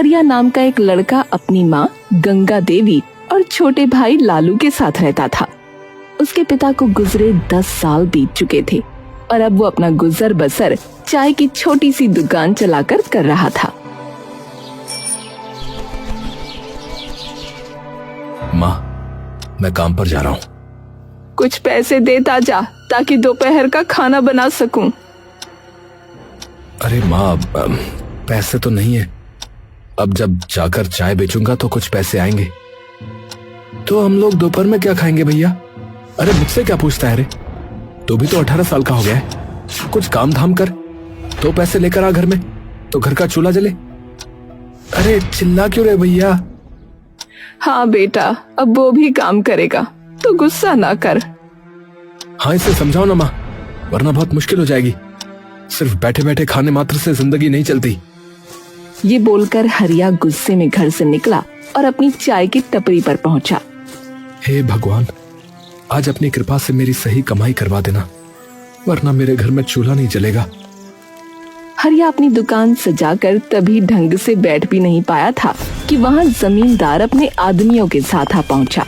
हरिया नाम का एक लड़का अपनी माँ गंगा देवी और छोटे भाई लालू के साथ रहता था। उसके पिता को गुजरे 10 साल बीत चुके थे और अब वो अपना गुजर बसर चाय की छोटी सी दुकान चलाकर कर रहा था। माँ, मैं काम पर जा रहा हूँ। कुछ पैसे देता जा ताकि दोपहर का खाना बना सकूं। अरे माँ, पैसे तो नहीं है। अब जब जाकर चाय बेचूंगा तो कुछ पैसे आएंगे। तो हम लोग दोपहर में क्या खाएंगे भैया? अरे मुझसे क्या पूछता है रे? तू भी तो 18 साल का हो गया है। कुछ काम धाम कर तो पैसे लेकर आ घर में, तो घर का चूल्हा जले। अरे चिल्ला क्यों रे भैया? हाँ बेटा, अब वो भी काम करेगा तो गुस्सा ना कर। हाँ, इसे समझाओ ना माँ, वरना बहुत मुश्किल हो जाएगी। सिर्फ बैठे बैठे खाने मात्र से जिंदगी नहीं चलती। ये बोलकर हरिया गुस्से में घर से निकला और अपनी चाय की टपरी पर पहुंचा। हे भगवान, आज अपनी कृपा से मेरी सही कमाई करवा देना, वरना मेरे घर में चूल्हा नहीं जलेगा। हरिया अपनी दुकान सजाकर तभी ढंग से बैठ भी नहीं पाया था कि वहां जमींदार अपने आदमियों के साथ आ पहुंचा।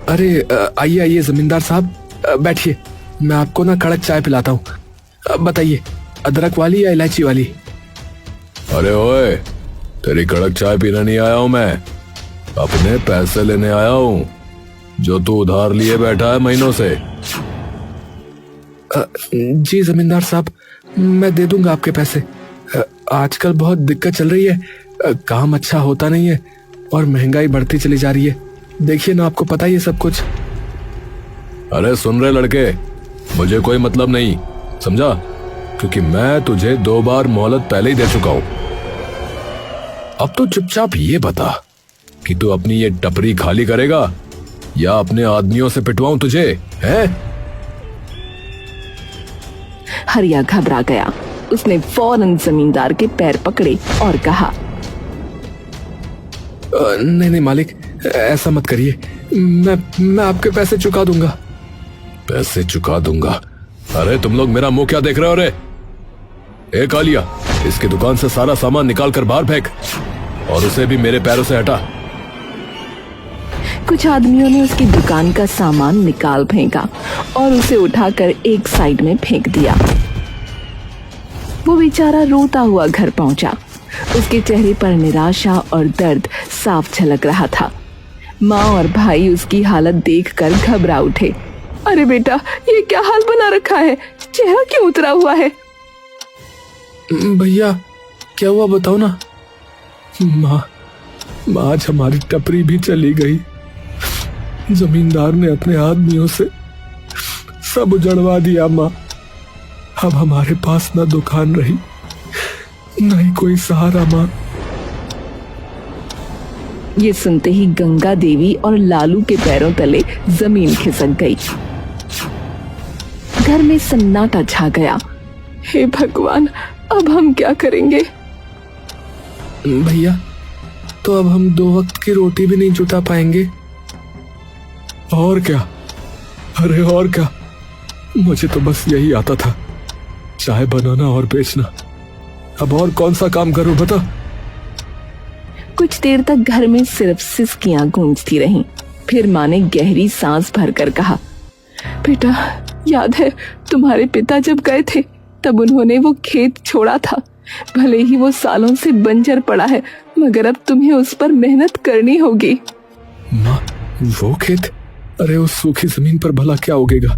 अरे आइए आइए जमींदार साहब, बैठिए। मैं आपको ना कड़क चाय पिलाता हूँ। बताइए, अदरक वाली या इलायची वाली? अरे ओए, तेरी कड़क चाय पीने नहीं आया हूँ मैं, अपने पैसे लेने आया हूँ जो तू उधार लिए बैठा है महीनों से। जी जमींदार साहब, मैं दे दूंगा आपके पैसे। आजकल बहुत दिक्कत चल रही है, काम अच्छा होता नहीं है और महंगाई बढ़ती चली जा रही है। देखिए ना, आपको पता ही है सब कुछ। अरे सुन रहे लड़के, मुझे कोई मतलब नहीं, समझा? क्योंकि मैं तुझे 2 बार मोहलत पहले ही दे चुका हूं। अब तो चुपचाप ये बता कि तू अपनी ये टपरी खाली करेगा या अपने आदमियों से पिटवाऊं तुझे, है? हरिया घबरा गया। उसने फौरन जमींदार के पैर पकड़े और कहा, नहीं नहीं मालिक, ऐसा मत करिए। मैं आपके पैसे चुका दूंगा। पैसे चुका दूंगा? अरे तुम लोग मेरा मुंह क्या देख रहे हो रे? ए कालिया, इसकी दुकान से सारा सामान निकाल कर बाहर फेंक और उसे भी मेरे पैरों से हटा। कुछ आदमियों ने उसकी दुकान का सामान निकाल फेंका और उसे उठाकर एक साइड में फेंक दिया। वो बेचारा रोता हुआ घर पहुंचा। उसके चेहरे पर निराशा और दर्द साफ झलक रहा था। माँ और भाई उसकी हालत देखकर घबरा उठे। अरे बेटा, ये क्या हाल बना रखा है? चेहरा क्यों उतरा हुआ है? भैया क्या हुआ बताओ ना। माँ, आज हमारी टपरी भी चली गई। जमींदार ने अपने आदमियों से सब उजड़वा दिया माँ। अब हमारे पास ना दुकान रही, ना ही कोई सहारा माँ। ये सुनते ही गंगा देवी और लालू के पैरों तले जमीन खिसक गई। घर में सन्नाटा छा गया। हे भगवान, अब हम क्या करेंगे? भैया, तो अब हम 2 वक्त की रोटी भी नहीं जुटा पाएंगे। और क्या? अरे और क्या? मुझे तो बस यही आता था, चाय बनाना और बेचना। अब और कौन सा काम करूं बता? कुछ देर तक घर में सिर्फ सिसकियां गूंजती रहीं। फिर माँ ने गहरी सांस भरकर कहा, बेटा, याद है तुम्हारे पिता जब गए थे तब उन्होंने वो खेत छोड़ा था। भले ही वो सालों से बंजर पड़ा है, मगर अब तुम्हें उस पर मेहनत करनी होगी। माँ, वो खेत? अरे उस सूखी जमीन पर भला क्या उगेगा?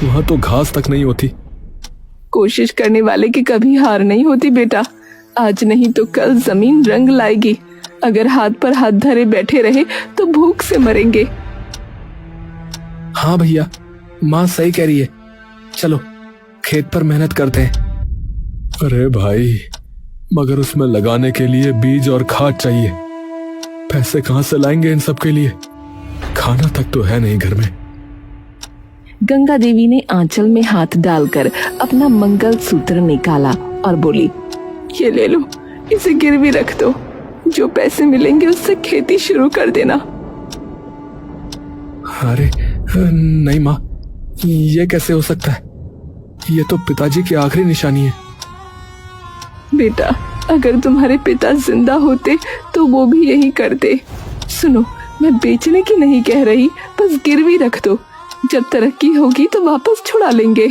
वहां तो घास तक नहीं होती। कोशिश करने वाले की कभी हार नहीं होती बेटा। आज नहीं तो कल जमीन रंग लाएगी। अगर हाथ पर हाथ धरे बैठे रहे तो भूख से मरेंगे। हाँ भैया, माँ सही कह रही है। चलो खेत पर मेहनत करते हैं। अरे भाई, मगर उसमें लगाने के लिए बीज और खाद चाहिए। पैसे कहाँ से लाएंगे इन सब के लिए? खाना तक तो है नहीं घर में। गंगा देवी ने आंचल में हाथ डालकर अपना मंगल सूत्र निकाला और बोली, ये ले लो, इसे गिरवी रख दो। जो पैसे मिलेंगे उससे खेती शुरू कर देना। अरे नहीं माँ, ये कैसे हो सकता है? ये तो पिताजी की आखिरी निशानी है। बेटा, अगर तुम्हारे पिता जिंदा होते तो वो भी यही करते। सुनो, मैं बेचने की नहीं कह रही, बस गिरवी रख दो, जब तरक्की होगी तो वापस छुड़ा लेंगे।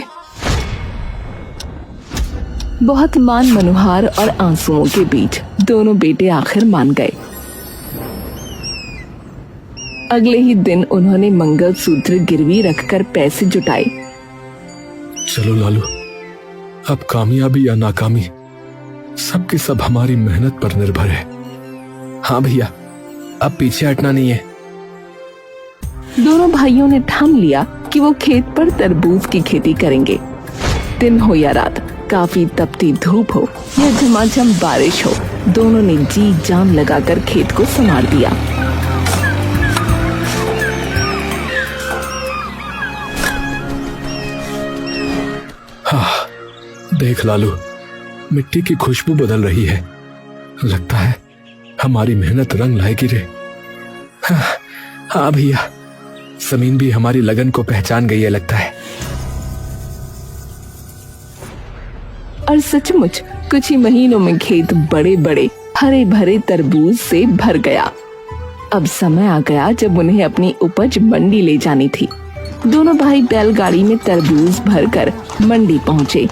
बहुत मान मनोहार और आंसुओं के बीच दोनों बेटे आखिर मान गए। अगले ही दिन उन्होंने मंगलसूत्र गिरवी रखकर पैसे जुटाए। चलो लालू, अब कामयाबी या नाकामी सबकी सब हमारी मेहनत पर निर्भर है। हाँ भैया, अब पीछे हटना नहीं है। दोनों भाइयों ने ठान लिया कि वो खेत पर तरबूज की खेती करेंगे। दिन हो या रात, काफी तपती धूप हो या झमाझम बारिश हो, दोनों ने जी जान लगाकर खेत को संवार दिया। हाँ, देख लालू, मिट्टी की खुशबू बदल रही है। लगता है हमारी मेहनत रंग लाएगी रे। हाँ भैया, जमीन भी हमारी लगन को पहचान गई है लगता है। और सचमुच कुछ ही महीनों में खेत बड़े बड़े हरे भरे तरबूज से भर गया। अब समय आ गया जब उन्हें अपनी उपज मंडी ले जानी थी। दोनों भाई बैलगाड़ी में तरबूज भरकर मंडी पहुंचे।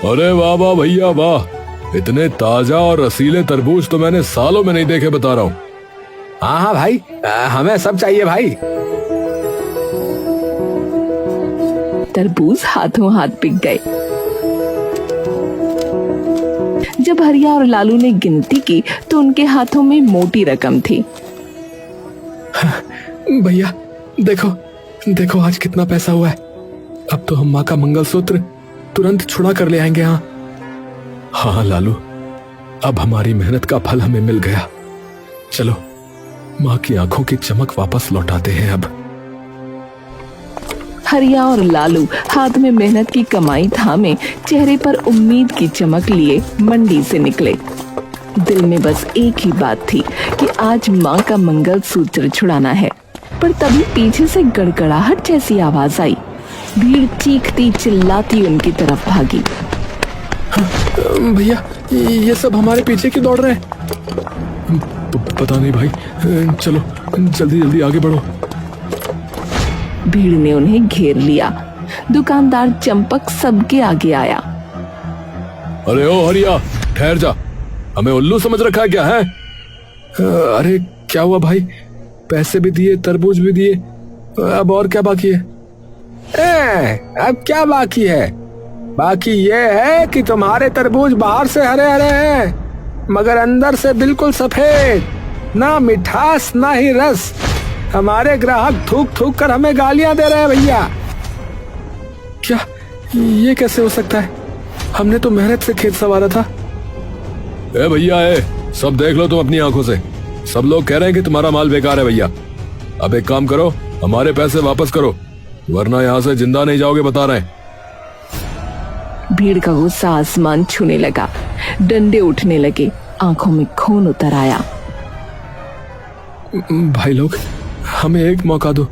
अरे वाह वाह भैया वाह, इतने ताजा और रसीले तरबूज तो मैंने सालों में नहीं देखे, बता रहा हूँ। हाँ हाँ भाई, हमें सब चाहिए भाई। तरबूज हाथों हाथ बिक गए। जब हरिया और लालू ने गिनती की तो उनके हाथों में मोटी रकम थी। भैया देखो देखो, आज कितना पैसा हुआ है। अब तो हम माँ का मंगलसूत्र तुरंत छुड़ा कर ले आएंगे। हाँ लालू, अब हमारी मेहनत का फल हमें मिल गया। चलो माँ की आंखों की चमक वापस लौटाते हैं। अब हरिया और लालू हाथ में मेहनत की कमाई थामे, चेहरे पर उम्मीद की चमक लिए मंडी से निकले। दिल में बस एक ही बात थी कि आज माँ का मंगलसूत्र छुड़ाना है। पर तभी पीछे से गड़गड़ाहट जैसी आवाज आई। भीड़ चीखती चिल्लाती उनकी तरफ भागी। भैया, ये सब हमारे पीछे क्यों दौड़ रहे हैं? पता नहीं भाई, चलो जल्दी जल्दी आगे बढ़ो। भीड़ ने उन्हें घेर लिया। दुकानदार चंपक सबके आगे आया। अरे ओ हरिया, ठहर जा, हमें उल्लू समझ रखा है क्या है? अरे क्या हुआ भाई, पैसे भी दिए, तरबूज भी दिए, अब और क्या बाकी है? अब क्या बाकी है? बाकी ये है कि तुम्हारे तरबूज बाहर से हरे हरे हैं मगर अंदर से बिल्कुल सफेद, ना मिठास ना ही रस। हमारे ग्राहक थूक थूक कर हमें गालियां दे रहे हैं भैया। क्या ये कैसे हो सकता है? हमने तो मेहनत से खेत संवारा था। ए भैया, सब देख लो तुम अपनी आंखों से। सब लोग कह रहे हैं कि तुम्हारा माल बेकार है भैया। अब एक काम करो, हमारे पैसे वापस करो, वरना यहाँ से जिंदा नहीं जाओगे, बता रहे हैं। भीड़ का गुस्सा आसमान छूने लगा। डंडे उठने लगे, आंखों में खून उतर आया। भाई लोग, हमें एक मौका दो,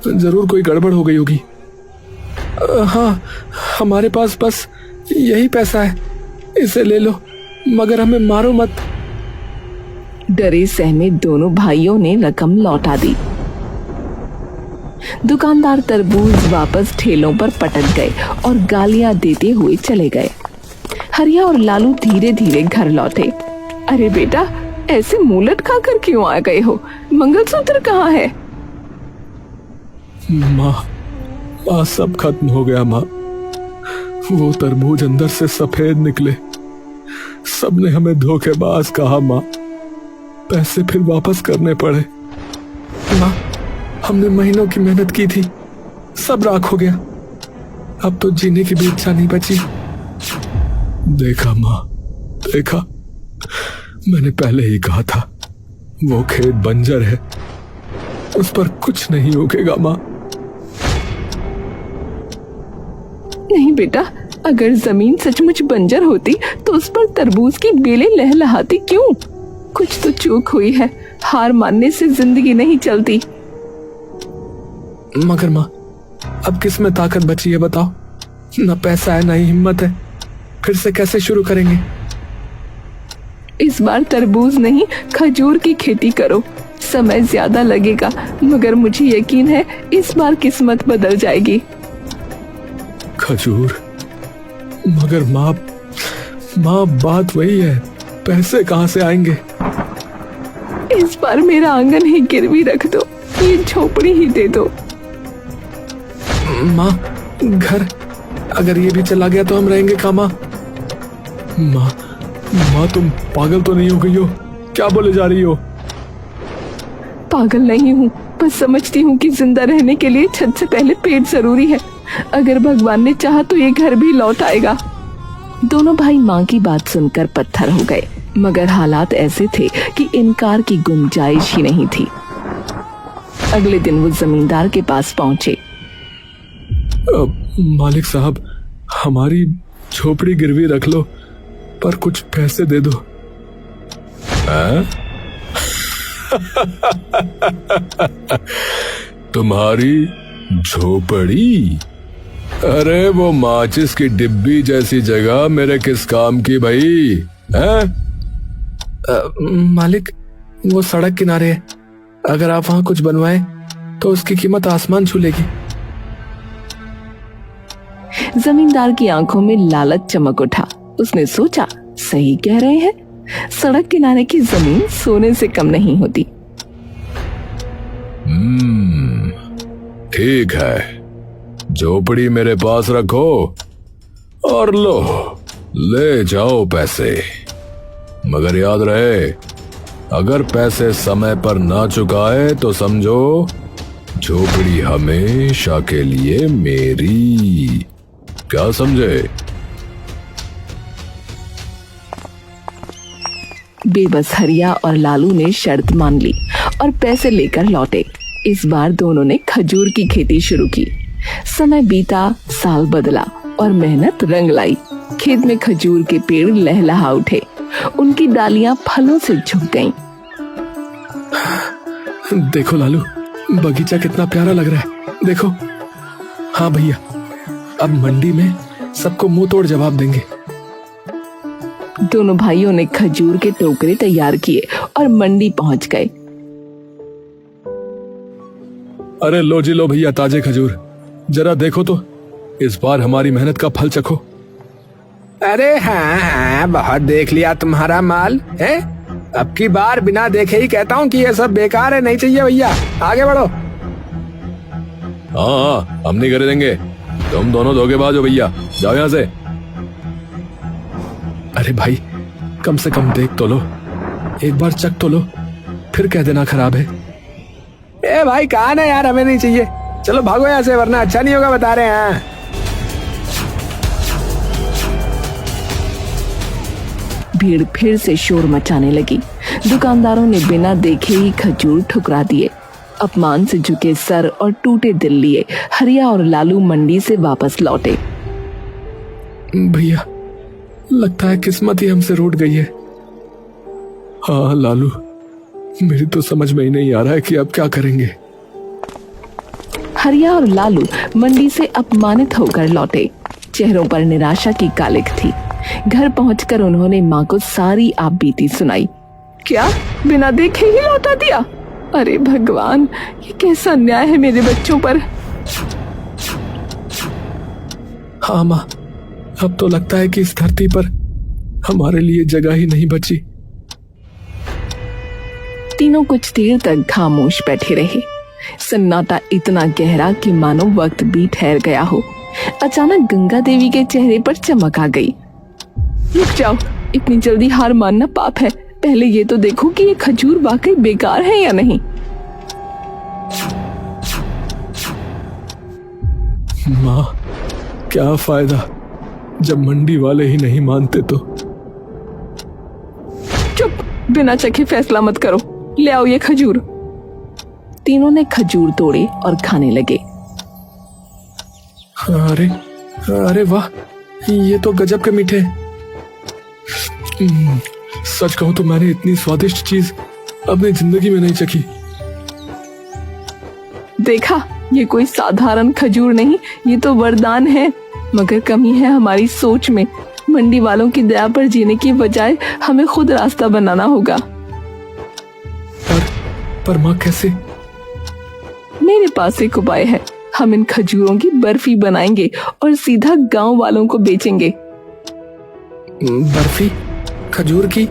जरूर कोई गड़बड़ हो गई होगी। हाँ, हमारे पास बस यही पैसा है, इसे ले लो, मगर हमें मारो मत। डरे सहमे दोनों भाइयों ने रकम लौटा दी। दुकानदार तरबूज वापस ठेलों पर पटक गए और गालियां देते हुए चले गए। हरिया और लालू धीरे धीरे घर लौटे। अरे बेटा, ऐसे मुंह लटका कर क्यों आ गए हो? मंगलसूत्र कहाँ है? माँ, सब खत्म हो गया माँ। वो तरबूज अंदर से सफेद निकले। सबने हमें धोखेबाज कहा माँ। पैसे फिर वापस करने पड़े। माँ, हमने महीनों की मेहनत की थी, सब राख हो गया। अब तो जीने की भी इच्छा नहीं बची। देखा माँ, देखा, मैंने पहले ही कहा था, वो खेत बंजर है, उस पर कुछ नहीं उगेगा माँ। नहीं बेटा, अगर जमीन सचमुच बंजर होती तो उस पर तरबूज की बेलें लहलहाती क्यों? कुछ तो चूक हुई है, हार मानने से जिंदगी नहीं चलती। मगर माँ, अब किस में ताकत बची है बताओ? ना पैसा है ना ही हिम्मत है। फिर से कैसे शुरू करेंगे? इस बार तरबूज नहीं, खजूर की खेती करो। समय ज्यादा लगेगा, मगर मुझे यकीन है इस बार किस्मत बदल जाएगी। खजूर? मगर माँ, बात वही है, पैसे कहाँ से आएंगे? इस बार मेरा आंगन ही गिरवी रख दो, ये झोपड़ी ही दे दो। माँ, घर अगर ये भी चला गया तो हम रहेंगे कहाँ माँ? माँ तुम पागल तो नहीं हो गई हो? क्या बोले जा रही हो? पागल नहीं हूँ, बस समझती हूँ कि जिंदा रहने के लिए छत से पहले पेट जरूरी है। अगर भगवान ने चाहा तो ये घर भी लौट आएगा। दोनों भाई माँ की बात सुनकर पत्थर हो गए, मगर हालात ऐसे थे कि इनकार की गुंजाइश ही नहीं थी। अगले दिन वो जमींदार के पास पहुंचे। मालिक साहब, हमारी झोपड़ी गिरवी रख लो, पर कुछ पैसे दे दो। तुम्हारी झोपड़ी? अरे वो माचिस की डिब्बी जैसी जगह मेरे किस काम की भाई? मालिक, वो सड़क किनारे है, अगर आप वहां कुछ बनवाएं तो उसकी कीमत आसमान छू लेगी। जमींदार की आंखों में लालच चमक उठा। उसने सोचा, सही कह रहे हैं, सड़क किनारे की जमीन सोने से कम नहीं होती। ठीक है, झोपड़ी मेरे पास रखो और लो, ले जाओ पैसे। मगर याद रहे, अगर पैसे समय पर ना चुकाए तो समझो झोपड़ी हमेशा के लिए मेरी। क्या समझे? बेबस हरिया और लालू ने शर्त मान ली और पैसे लेकर लौटे। इस बार दोनों ने खजूर की खेती शुरू की। समय बीता, साल बदला और मेहनत रंग लाई। खेत में खजूर के पेड़ लहलहा उठे, उनकी डालियां फलों से झुक गईं। देखो लालू, बगीचा कितना प्यारा लग रहा है, देखो। हाँ भैया, अब मंडी में सबको मुंह तोड़ जवाब देंगे। दोनों भाइयों ने खजूर के टोकरे तैयार किए और मंडी पहुंच गए। अरे लो जी लो भैया, ताजे खजूर, जरा देखो तो, इस बार हमारी मेहनत का फल चखो। अरे हाँ, बहुत देख लिया तुम्हारा माल है। अब की बार बिना देखे ही कहता हूँ कि ये सब बेकार है, नहीं चाहिए भैया, आगे बढ़ो। हाँ, हम नहीं खरीदेंगे, तुम दोनों धोखेबाज हो भैया, जाओ यहाँ से। अरे भाई, कम से कम देख तो लो, एक बार चख तो लो, फिर कह देना खराब है। ए भाई, कहा ना यार, हमें नहीं चाहिए, चलो भागो यहाँ से, वरना अच्छा नहीं होगा, बता रहे हैं। भीड़ फिर से शोर मचाने लगी। दुकानदारों ने बिना देखे ही खजूर ठुकरा दिए। अपमान से झुके सर और टूटे दिल लिए हरिया और लालू मंडी से वापस लौटे। भैया, लगता है किस्मत ही हमसे रूठ गई है। हाँ लालू, मेरी तो समझ में ही नहीं आ रहा है कि अब क्या करेंगे। हरिया और लालू मंडी से अपमानित होकर लौटे। चेहरों पर निराशा की कालिख थी। घर पहुंचकर उन्होंने माँ को सारी आप बीती सुनाई। क्या, बिना देखे ही लौटा दिया? अरे भगवान, ये कैसा अन्याय है मेरे बच्चों पर। हाँ माँ, अब तो लगता है कि इस धरती पर हमारे लिए जगह ही नहीं बची। तीनों कुछ देर तक खामोश बैठे रहे। सन्नाटा इतना गहरा कि मानो वक्त भी ठहर गया हो। अचानक गंगा देवी के चेहरे पर चमक आ गई। रुक जाओ, इतनी जल्दी हार मानना पाप है। पहले ये तो देखो कि ये खजूर वाकई बेकार है या नहीं। माँ, क्या फायदा जब मंडी वाले ही नहीं मानते तो। चुप, बिना चखे फैसला मत करो, ले आओ ये खजूर। तीनों ने खजूर तोड़े और खाने लगे। अरे अरे वाह, ये तो गजब के मीठे। सच कहूं तो मैंने इतनी स्वादिष्ट चीज अपनी जिंदगी में नहीं चखी। देखा, ये कोई साधारण खजूर नहीं, ये तो वरदान है। मगर कमी है हमारी सोच में। मंडी वालों की दया पर जीने की बजाय हमें खुद रास्ता बनाना होगा। पर माँ कैसे? मेरे पास एक उपाय है। हम इन खजूरों की बर्फी बनाएंगे और सीधा गांव वालों को बेचेंगे। बर्फी खजूर की?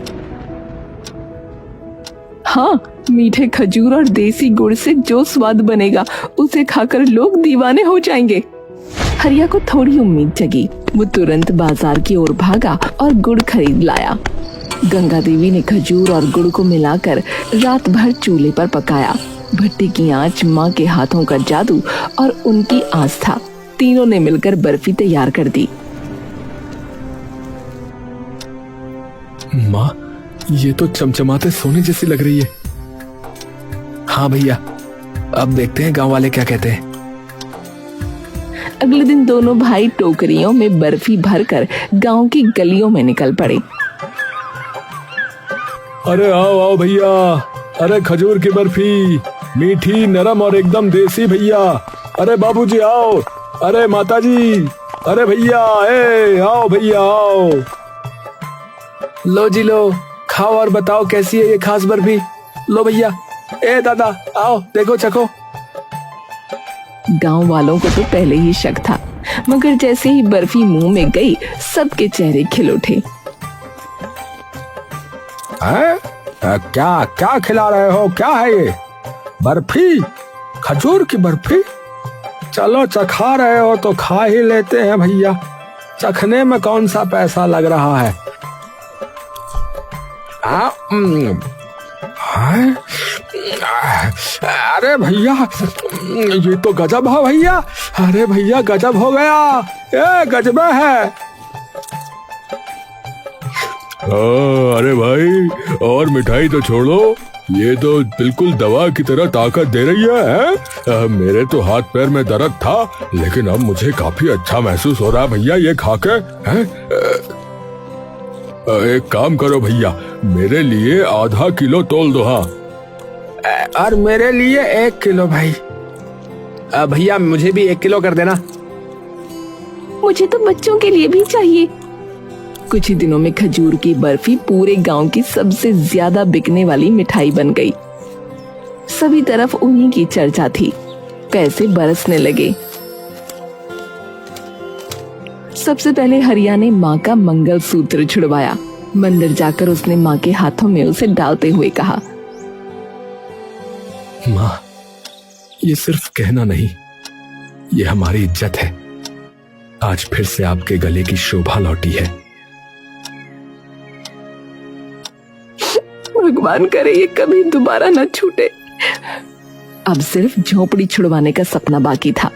हाँ, मीठे खजूर और देसी गुड़ से जो स्वाद बनेगा उसे खाकर लोग दीवाने हो जाएंगे। हरिया को थोड़ी उम्मीद जगी। वो तुरंत बाजार की ओर भागा और गुड़ खरीद लाया। गंगा देवी ने खजूर और गुड़ को मिलाकर रात भर चूल्हे पर पकाया। भट्टी की आंच, माँ के हाथों का जादू और उनकी आस्था, तीनों ने मिलकर बर्फी तैयार कर दी। माँ, ये तो चमचमाते सोने जैसी लग रही है। हाँ भैया, अब देखते हैं गांव वाले क्या कहते हैं। अगले दिन दोनों भाई टोकरियों में बर्फी भरकर गांव की गलियों में निकल पड़े। अरे आओ आओ भैया, अरे खजूर की बर्फी, मीठी, नरम और एकदम देसी भैया। अरे बाबूजी आओ, अरे माताजी, अरे भैया, आओ भैया आओ। लो जी लो, खाओ और बताओ कैसी है ये खास बर्फी। लो भैया, दादा आओ देखो चखो। गांव वालों को तो पहले ही शक था, मगर जैसे ही बर्फी मुंह में गई सबके चेहरे खिल उठे। क्या क्या खिला रहे हो? क्या है ये? बर्फी? खजूर की बर्फी? चलो चखा रहे हो तो खा ही लेते हैं भैया। चखने में कौन सा पैसा लग रहा है? अरे भैया, ये तो गजब है भैया। अरे भैया गजब हो गया, ये गजब है। अरे भाई, और मिठाई तो छोड़ो, ये तो बिल्कुल दवा की तरह ताकत दे रही है। मेरे तो हाथ पैर में दर्द था, लेकिन अब मुझे काफी अच्छा महसूस हो रहा है भैया ये खाकर। एक काम करो भैया, मेरे लिए आधा किलो तोल दो। हाँ, और मेरे लिए 1 किलो भाई। भैया मुझे भी 1 किलो कर देना। मुझे तो बच्चों के लिए भी चाहिए। कुछ ही दिनों में खजूर की बर्फी पूरे गांव की सबसे ज्यादा बिकने वाली मिठाई बन गई। सभी तरफ उन्हीं की चर्चा थी। पैसे बरसने लगे। सबसे पहले हरिया ने माँ का मंगलसूत्र छुड़वाया। मंदिर जाकर उसने माँ के हाथों में उसे डालते हुए कहा, माँ, ये सिर्फ कहना नहीं, ये हमारी इज्जत है। आज फिर से आपके गले की शोभा लौटी है। भगवान करे ये कभी दोबारा न छूटे। अब सिर्फ झोपड़ी छुड़वाने का सपना बाकी था।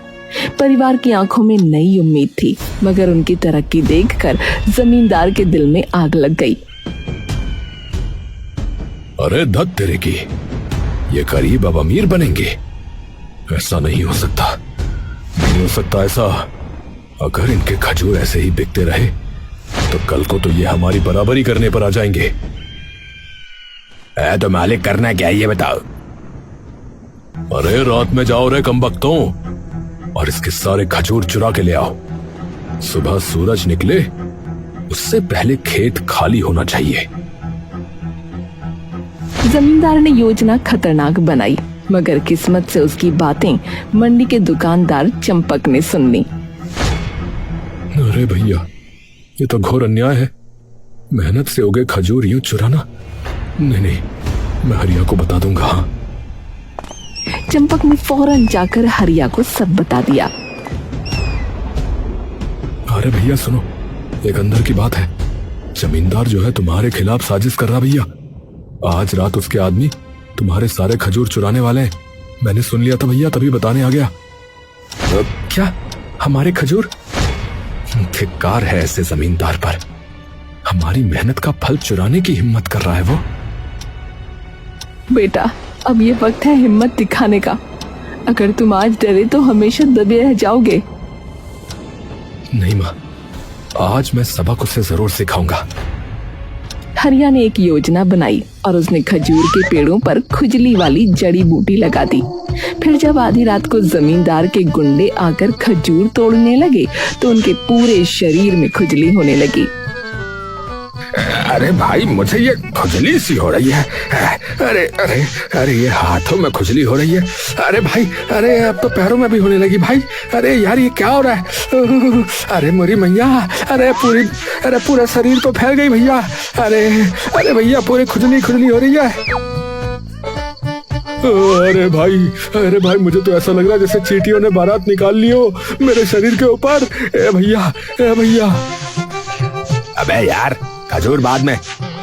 परिवार की आंखों में नई उम्मीद थी, मगर उनकी तरक्की देखकर जमींदार के दिल में आग लग गई। अरे धत तेरे की, ये करीब अब अमीर बनेंगे। ऐसा नहीं हो सकता, नहीं हो सकता ऐसा। अगर इनके खजूर ऐसे ही बिकते रहे तो कल को तो ये हमारी बराबरी करने पर आ जाएंगे। तो मालिक करना क्या है ये बताओ। अरे रात में जाओ रे कमबख्तों, और इसके सारे खजूर चुरा के ले आओ। सुबह सूरज निकले उससे पहले खेत खाली होना चाहिए। जमींदार ने योजना खतरनाक बनाई, मगर किस्मत से उसकी बातें मंडी के दुकानदार चंपक ने सुन ली। अरे भैया, ये तो घोर अन्याय है। मेहनत से उगे खजूर यूं चुराना। नहीं, मैं हरिया को बता दूंगा। हाँ। चंपक ने फौरन जाकर हरिया को सब बता दिया। अरे भैया सुनो, एक अंदर की बात है। जमींदार जो है तुम्हारे खिलाफ साजिश कर रहा भैया। आज रात उसके आदमी तुम्हारे सारे खजूर चुराने वाले हैं। मैंने सुन लिया था भैया, तभी बताने आ गया। क्या हमारे खजूर? धिक्कार है ऐसे जमींदार पर। हमारी मेहनत का फल चुराने की हिम्मत कर रहा है वो। बेटा, अब ये वक्त है हिम्मत दिखाने का। अगर तुम आज डरे तो हमेशा दबे रह जाओगे। नहीं माँ, आज मैं सबक उसे जरूर सिखाऊंगा। हरिया ने एक योजना बनाई और उसने खजूर के पेड़ों पर खुजली वाली जड़ी बूटी लगा दी। फिर जब आधी रात को जमींदार के गुंडे आकर खजूर तोड़ने लगे तो उनके पूरे शरीर में खुजली होने लगी। अरे भाई, मुझे ये खुजली सी हो रही है। अरे अरे अरे, ये हाथों में खुजली हो रही है। अरे भाई, अरे अब तो पैरों में भी होने लगी भाई। अरे यार, ये क्या हो रहा है? अरे मेरी मैया, अरे पूरा शरीर तो फैल गई भैया। अरे अरे भैया, पूरी खुजली खुजली हो रही है। अरे भाई, मुझे तो ऐसा लग रहा है जैसे चींटियों ने बारात निकाल ली हो मेरे शरीर के ऊपर। ए भैया। अबे यार, खजूर बाद में,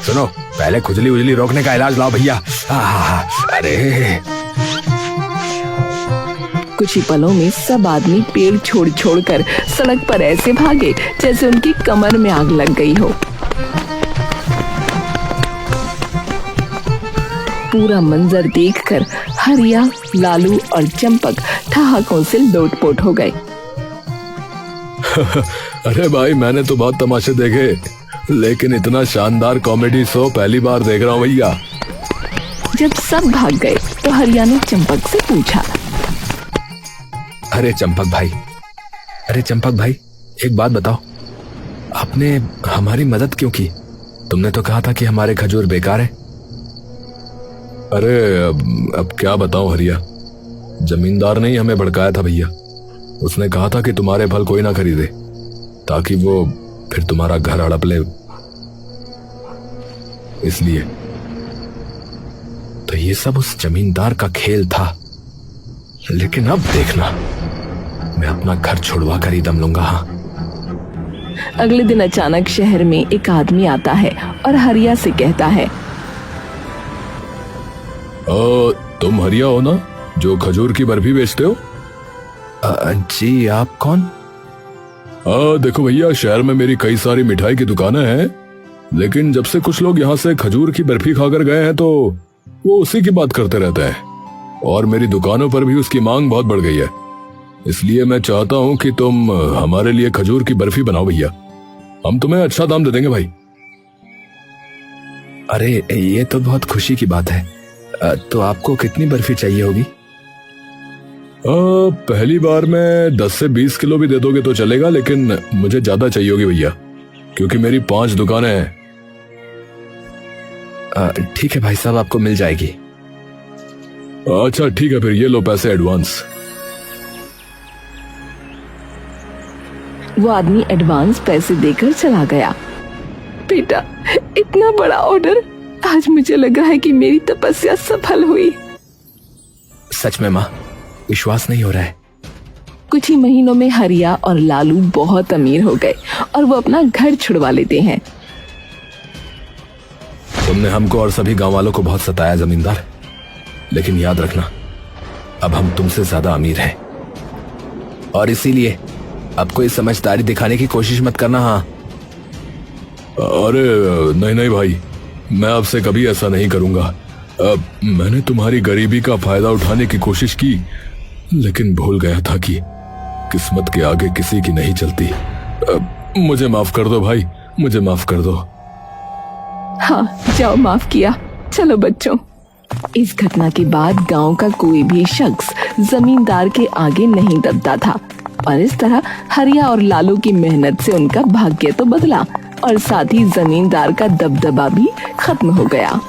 सुनो, पहले खुजली उजली रोकने का इलाज लाओ भैया। अरे कुछ ही पलों में सब आदमी पेड़ छोड़ कर सड़क पर ऐसे भागे जैसे उनकी कमर में आग लग गई हो। पूरा मंजर देखकर हरिया, लालू और चंपक ठहाकों से लोटपोट हो गए। अरे भाई, मैंने तो बहुत तमाशे देखे, लेकिन इतना शानदार कॉमेडी शो पहली बार देख रहा हूँ भैया। जब सब भाग गए तो हरिया ने चंपक से पूछा, अरे चंपक भाई, एक बात बताओ, आपने हमारी मदद क्यों की? तुमने तो कहा था कि हमारे खजूर बेकार है। अरे अब क्या बताऊं हरिया, जमींदार ने ही हमें भड़काया था भैया। उसने कहा था कि तुम्हारे फल कोई ना खरीदे, ताकि वो फिर तुम्हारा घर हड़प ले। इसलिए तो ये सब उस जमींदार का खेल था। लेकिन अब देखना, मैं अपना घर छुड़वा कर ही दम लूंगा। हाँ। अगले दिन अचानक शहर में एक आदमी आता है और हरिया से कहता है, तुम हरिया हो ना, जो खजूर की बर्फी बेचते हो? जी, आप कौन? देखो भैया, शहर में मेरी कई सारी मिठाई की दुकानें हैं, लेकिन जब से कुछ लोग यहाँ से खजूर की बर्फी खाकर गए हैं तो वो उसी की बात करते रहते हैं, और मेरी दुकानों पर भी उसकी मांग बहुत बढ़ गई है। इसलिए मैं चाहता हूँ कि तुम हमारे लिए खजूर की बर्फी बनाओ भैया। हम तुम्हें अच्छा दाम दे देंगे भाई। अरे ये तो बहुत खुशी की बात है। तो आपको कितनी बर्फी चाहिए होगी? पहली बार में 10 से 20 किलो भी दे दोगे तो चलेगा, लेकिन मुझे ज्यादा चाहिए होगी भैया, क्योंकि मेरी 5 दुकानें हैं। ठीक है भाई साहब, आपको मिल जाएगी। अच्छा ठीक है, फिर ये लो पैसे एडवांस। वो आदमी एडवांस पैसे देकर चला गया। बेटा, इतना बड़ा ऑर्डर, आज मुझे लग रहा है कि मेरी तपस्या सफल हुई। सच में माँ, विश्वास नहीं हो रहा है। कुछ ही महीनों में हरिया और लालू बहुत अमीर हो गए और वो अपना घर छुड़वा लेते हैं। तुमने हमको और सभी गांव वालों को बहुत सताया जमींदार, लेकिन याद रखना, अब हम तुमसे ज्यादा अमीर हैं, और इसीलिए अब कोई समझदारी दिखाने की कोशिश मत करना। हाँ। अरे नहीं भाई, मैं आपसे कभी ऐसा नहीं करूंगा। मैंने तुम्हारी गरीबी का फायदा उठाने की कोशिश की, लेकिन भूल गया था कि किस्मत के आगे किसी की नहीं चलती। मुझे माफ कर दो भाई, मुझे माफ कर दो। हाँ, जाओ, माफ किया। चलो बच्चों। इस घटना के बाद गांव का कोई भी शख्स जमींदार के आगे नहीं दबता था, और इस तरह हरिया और लालू की मेहनत से उनका भाग्य तो बदला और साथ ही जमींदार का दबदबा भी खत्म हो गया।